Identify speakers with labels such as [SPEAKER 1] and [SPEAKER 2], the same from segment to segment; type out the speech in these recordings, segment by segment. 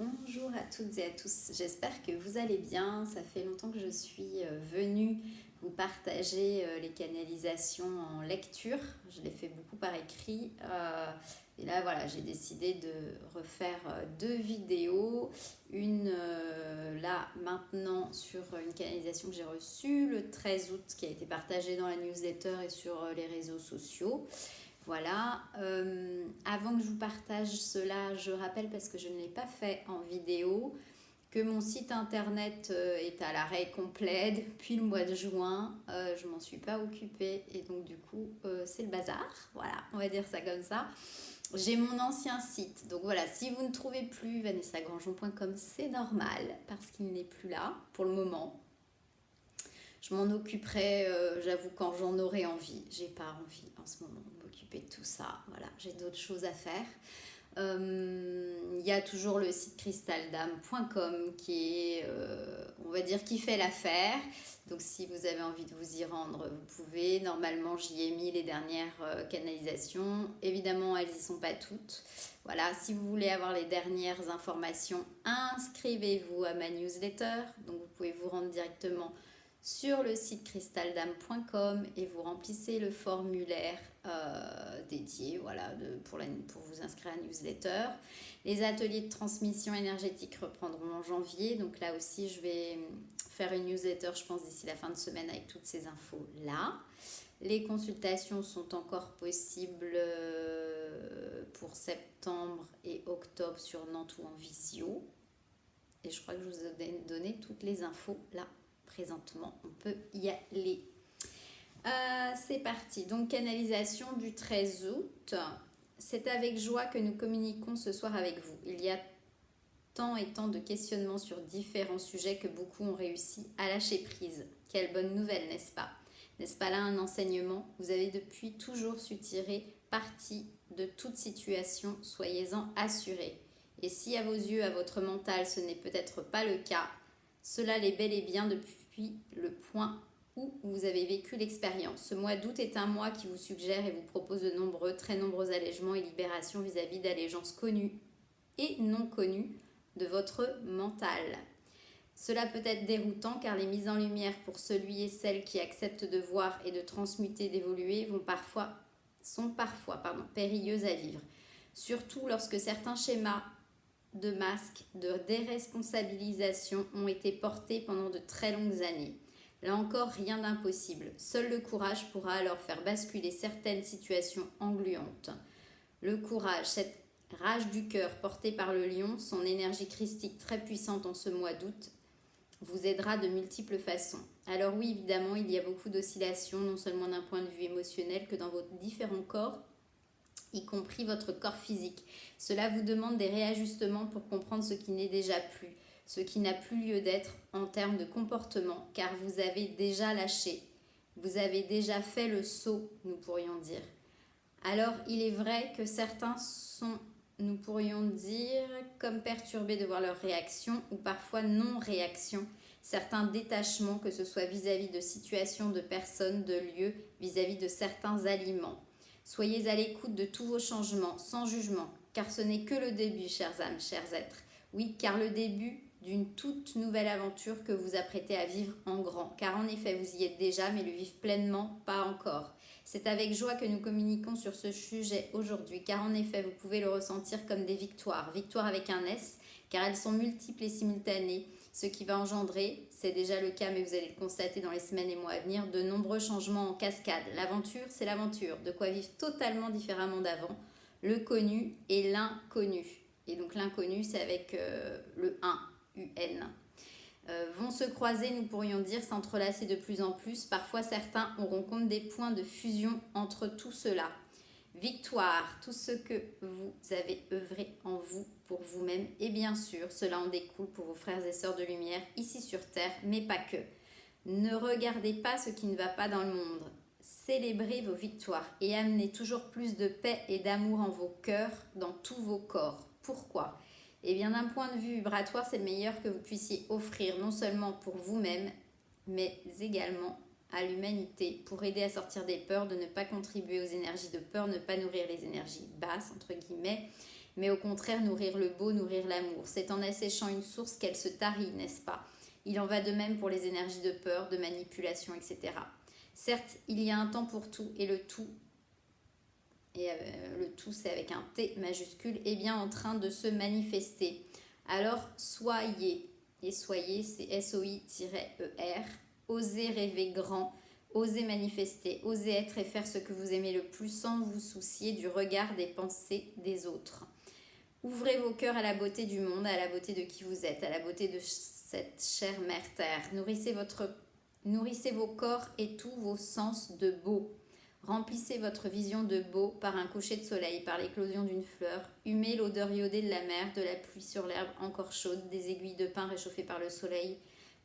[SPEAKER 1] Bonjour à toutes et à tous, j'espère que vous allez bien. Ça fait longtemps que je suis venue vous partager les canalisations en lecture. Je l'ai fait beaucoup par écrit. Et là, voilà, j'ai décidé de refaire deux vidéos. Une là, maintenant, sur une canalisation que j'ai reçue le 13 août, qui a été partagée dans la newsletter et sur les réseaux sociaux. Voilà, avant que je vous partage cela, je rappelle, parce que je ne l'ai pas fait en vidéo, que mon site internet est à l'arrêt complet depuis le mois de juin. Je m'en suis pas occupée et donc du coup c'est le bazar. Voilà, on va dire ça comme ça. J'ai mon ancien site, donc voilà, si vous ne trouvez plus vanessagrangeon.com, c'est normal parce qu'il n'est plus là pour le moment. Je m'en occuperai, j'avoue, quand j'en aurai envie. J'ai pas envie en ce moment de m'occuper de tout ça. Voilà, j'ai d'autres choses à faire. Il y a toujours le site cristaldame.com qui est, on va dire, qui fait l'affaire. Donc si vous avez envie de vous y rendre, vous pouvez. Normalement, j'y ai mis les dernières canalisations. Évidemment, elles n'y sont pas toutes. Voilà, si vous voulez avoir les dernières informations, inscrivez-vous à ma newsletter. Donc vous pouvez vous rendre directement sur le site cristaldame.com et vous remplissez le formulaire dédié, voilà, pour vous inscrire à la newsletter. Les ateliers de transmission énergétique reprendront en janvier, donc là aussi je vais faire une newsletter, je pense, d'ici la fin de semaine avec toutes ces infos là. Les consultations sont encore possibles pour septembre et octobre sur Nantes ou en visio, et je crois que je vous ai donné toutes les infos là. Présentement, on peut y aller. C'est parti. Donc, canalisation du 13 août. C'est avec joie que nous communiquons ce soir avec vous. Il y a tant et tant de questionnements sur différents sujets que beaucoup ont réussi à lâcher prise. Quelle bonne nouvelle, n'est-ce pas? N'est-ce pas là un enseignement? Vous avez depuis toujours su tirer parti de toute situation, soyez-en assurés. Et si à vos yeux, à votre mental, ce n'est peut-être pas le cas, cela l'est bel et bien depuis le point où vous avez vécu l'expérience. Ce mois d'août est un mois qui vous suggère et vous propose de très nombreux allègements et libérations vis-à-vis d'allégeances connues et non connues de votre mental. Cela peut être déroutant car les mises en lumière pour celui et celle qui acceptent de voir et de transmuter, d'évoluer sont parfois périlleuses à vivre. Surtout lorsque certains schémas de masques, de déresponsabilisation ont été portés pendant de très longues années. Là encore, rien d'impossible. Seul le courage pourra alors faire basculer certaines situations engluantes. Le courage, cette rage du cœur portée par le lion, son énergie christique très puissante en ce mois d'août, vous aidera de multiples façons. Alors oui, évidemment, il y a beaucoup d'oscillations, non seulement d'un point de vue émotionnel que dans vos différents corps, y compris votre corps physique. Cela vous demande des réajustements pour comprendre ce qui n'est déjà plus, ce qui n'a plus lieu d'être en termes de comportement, car vous avez déjà lâché, vous avez déjà fait le saut, nous pourrions dire. Alors, il est vrai que certains sont, nous pourrions dire, comme perturbés de voir leur réaction, ou parfois non-réaction, certains détachements, que ce soit vis-à-vis de situations, de personnes, de lieux, vis-à-vis de certains aliments. Soyez à l'écoute de tous vos changements, sans jugement, car ce n'est que le début, chères âmes, chers êtres. Oui, car le début d'une toute nouvelle aventure que vous apprêtez à vivre en grand. Car en effet, vous y êtes déjà, mais le vivre pleinement, pas encore. C'est avec joie que nous communiquons sur ce sujet aujourd'hui, car en effet, vous pouvez le ressentir comme des victoires. Victoires avec un S, car elles sont multiples et simultanées. Ce qui va engendrer, c'est déjà le cas, mais vous allez le constater dans les semaines et mois à venir, de nombreux changements en cascade. L'aventure, c'est l'aventure, de quoi vivre totalement différemment d'avant, le connu et l'inconnu. Et donc l'inconnu, c'est avec le 1, UN. Vont se croiser, nous pourrions dire, s'entrelacer de plus en plus. Parfois, certains auront compte des points de fusion entre tout cela. Victoire, tout ce que vous avez œuvré en vous pour vous-même, et bien sûr, cela en découle pour vos frères et sœurs de lumière ici sur Terre, mais pas que. Ne regardez pas ce qui ne va pas dans le monde. Célébrez vos victoires et amenez toujours plus de paix et d'amour en vos cœurs, dans tous vos corps. Pourquoi ? Eh bien, d'un point de vue vibratoire, c'est le meilleur que vous puissiez offrir, non seulement pour vous-même, mais également à l'humanité, pour aider à sortir des peurs, de ne pas contribuer aux énergies de peur, ne pas nourrir les énergies basses, entre guillemets, mais au contraire nourrir le beau, nourrir l'amour. C'est en asséchant une source qu'elle se tarit, n'est-ce pas? Il en va de même pour les énergies de peur, de manipulation, etc. Certes, il y a un temps pour tout, et le tout c'est avec un T majuscule, est bien en train de se manifester. Alors soyez, et soyez c'est SOI-ER, osez rêver grand, osez manifester, osez être et faire ce que vous aimez le plus sans vous soucier du regard des pensées des autres. Ouvrez vos cœurs à la beauté du monde, à la beauté de qui vous êtes, à la beauté de cette chère mère terre. Nourrissez vos corps et tous vos sens de beau. Remplissez votre vision de beau par un coucher de soleil, par l'éclosion d'une fleur. Humez l'odeur iodée de la mer, de la pluie sur l'herbe encore chaude, des aiguilles de pin réchauffées par le soleil.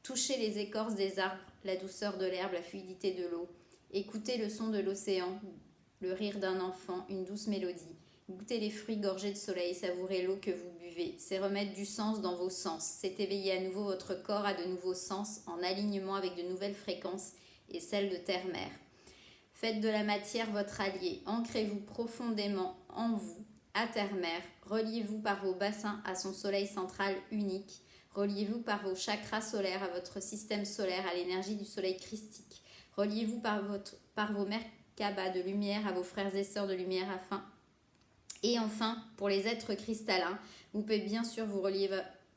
[SPEAKER 1] Touchez les écorces des arbres, la douceur de l'herbe, la fluidité de l'eau. Écoutez le son de l'océan, le rire d'un enfant, une douce mélodie. Goûtez les fruits gorgés de soleil, savourez l'eau que vous buvez. C'est remettre du sens dans vos sens. C'est éveiller à nouveau votre corps à de nouveaux sens, en alignement avec de nouvelles fréquences et celles de terre-mère. Faites de la matière votre allié. Ancrez-vous profondément en vous, à terre-mère. Reliez-vous par vos bassins à son soleil central unique. Reliez-vous par vos chakras solaires à votre système solaire, à l'énergie du soleil christique. Reliez-vous par vos merkabas de lumière à vos frères et sœurs de lumière Et enfin, pour les êtres cristallins, vous pouvez bien sûr vous relier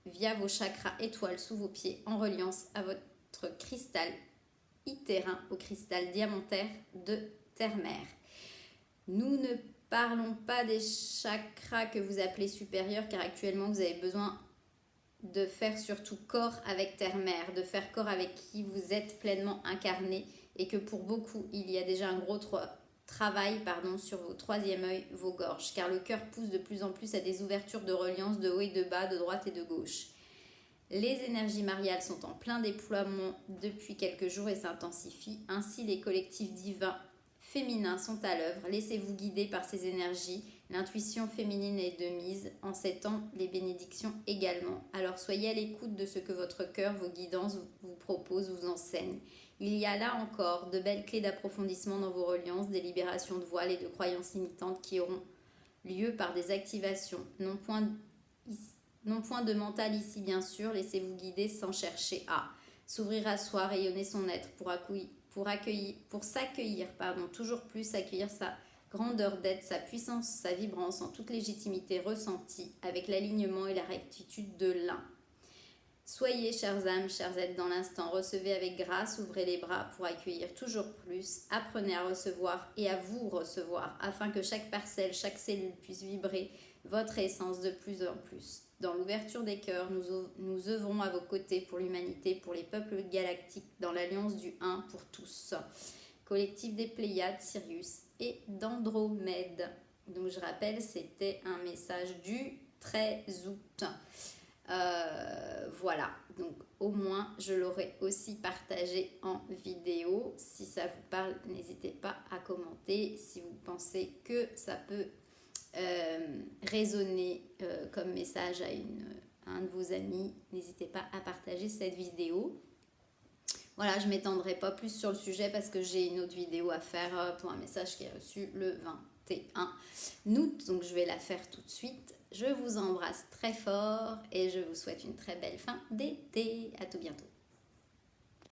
[SPEAKER 1] via vos chakras étoiles sous vos pieds en reliance à votre cristal terrain au cristal diamantaire de terre-mère. Nous ne parlons pas des chakras que vous appelez supérieurs, car actuellement vous avez besoin de faire surtout corps avec terre-mère, de faire corps avec qui vous êtes pleinement incarné, et que pour beaucoup il y a déjà un gros travail sur vos troisième œil, vos gorges, car le cœur pousse de plus en plus à des ouvertures de reliance de haut et de bas, de droite et de gauche. Les énergies mariales sont en plein déploiement depuis quelques jours et s'intensifient. Ainsi, les collectifs divins féminins sont à l'œuvre. Laissez-vous guider par ces énergies. L'intuition féminine est de mise. En ces temps, les bénédictions également. Alors soyez à l'écoute de ce que votre cœur, vos guidances vous proposent, vous enseignent. Il y a là encore de belles clés d'approfondissement dans vos reliances, des libérations de voiles et de croyances limitantes qui auront lieu par des activations, non point de mental ici bien sûr, laissez-vous guider sans chercher à s'ouvrir à soi, rayonner son être pour s'accueillir, toujours plus accueillir sa grandeur d'être, sa puissance, sa vibrance en toute légitimité ressentie avec l'alignement et la rectitude de l'un. Soyez, chères âmes, chers êtres dans l'instant, recevez avec grâce, ouvrez les bras pour accueillir toujours plus, apprenez à recevoir et à vous recevoir, afin que chaque parcelle, chaque cellule puisse vibrer votre essence de plus en plus. Dans l'ouverture des cœurs, nous œuvrons à vos côtés pour l'humanité, pour les peuples galactiques, dans l'alliance du 1 pour tous. Collectif des Pléiades, Sirius et d'Andromède. Donc je rappelle, c'était un message du 13 août. Voilà, donc au moins je l'aurai aussi partagé en vidéo. Si ça vous parle, n'hésitez pas à commenter. Si vous pensez que ça peut résonner comme message à un de vos amis, n'hésitez pas à partager cette vidéo. Voilà, je ne m'étendrai pas plus sur le sujet parce que j'ai une autre vidéo à faire pour un message qui est reçu le 21 août, donc je vais la faire tout de suite. Je vous embrasse très fort et je vous souhaite une très belle fin d'été. À tout bientôt.